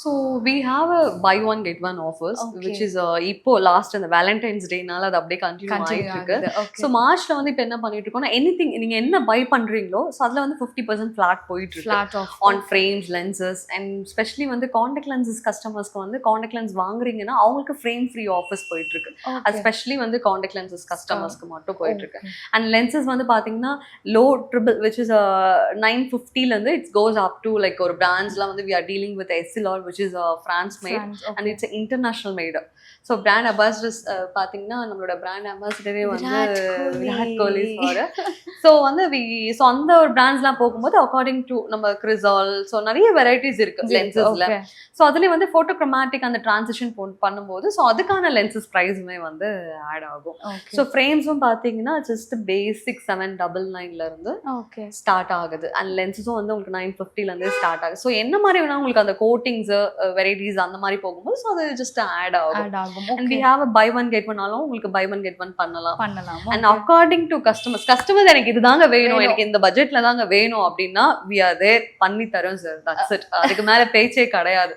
So we have a buy one get one offers, which okay. is இப்போ last அந்த Valentine's டேனால அது அப்படியே கண்டினியூ கன்டின்யூ ஆயிட்டு இருக்கு. ஆகுது. So okay. மார்ச்ல வந்து இப்போ என்ன பண்ணிட்டு இருக்கோம்னா எனிதிங் நீங்க என்ன பை பண்றீங்களோ ஸோ அதுல வந்து 50% ஃபிளாட் போயிட்டு இருக்கு flat of. On frames lenses and specially வந்து காண்டாக்ட் லென்சஸ் கஸ்டமர்ஸ்க்கு வந்து காண்டாக்ட் லென்ஸ் வாங்குறீங்கன்னா அவங்களுக்கு ஃப்ரேம் ஃப்ரீ ஆஃபர்ஸ் போயிட்டு இருக்கு. அது ஸ்பெஷலி வந்து காண்டாக்ட் லென்சஸ் கஸ்டமர்ஸ்க்கு மட்டும் போயிட்டு இருக்கு. அண்ட் லென்சஸ் வந்து பாத்தீங்கன்னா லோ ட்ரிபிள் விச் இஸ் 950 இருந்து it's cos up to like ஒரு பிராண்ட்ஸ்லாம் வந்து we are dealing with Essilor which is France made and it's an international made. So brand ambassadors பார்த்தீங்கன்னா நம்மளோட பிராண்ட் அம்பாசிடரே வந்து விராட் கோலி சார். ஸோ வந்து so அந்த ஒரு பிராண்ட்ஸ்லாம் போகும்போது அக்கார்டிங் டு நம்ம கிரிசால் ஸோ நிறைய வெரைட்டிஸ் இருக்கு லென்சஸ்ல. ஸோ அதுலேயே வந்து ஃபோட்டோக்ரோமேட்டிக் அந்த டிரான்சிஷன் பண்ணும்போது ஸோ அதுக்கான லென்சஸ் ப்ரைஸுமே வந்து ஆட் ஆகும். ஸோ ஃப்ரேம்ஸும் பார்த்தீங்கன்னா ஜஸ்ட் பேசிக் 799 இருந்து ஸ்டார்ட் ஆகுது அண்ட் லென்சஸும் வந்து உங்களுக்கு 950 ஸ்டார்ட் ஆகுது. ஸோ என்ன மாதிரி வேணா உங்களுக்கு அந்த கோட்டிங்ஸ் வெரைட்டிஸ் அந்த மாதிரி போகும்போது ஸோ அது ஜஸ்ட் ஆட் ஆகும். And we have a buy one get one ஆலும் உங்களுக்கு buy one get one பண்ணலாம். And according to customers எனக்கு இதுதாங்க வேணும் எனக்கு இந்த பட்ஜெட்ல தாங்க வேணும் அப்படின்னா we are there பண்ணி தரோம் சார். That's it. அதுக்கு மேல பேச்சே கிடையாது.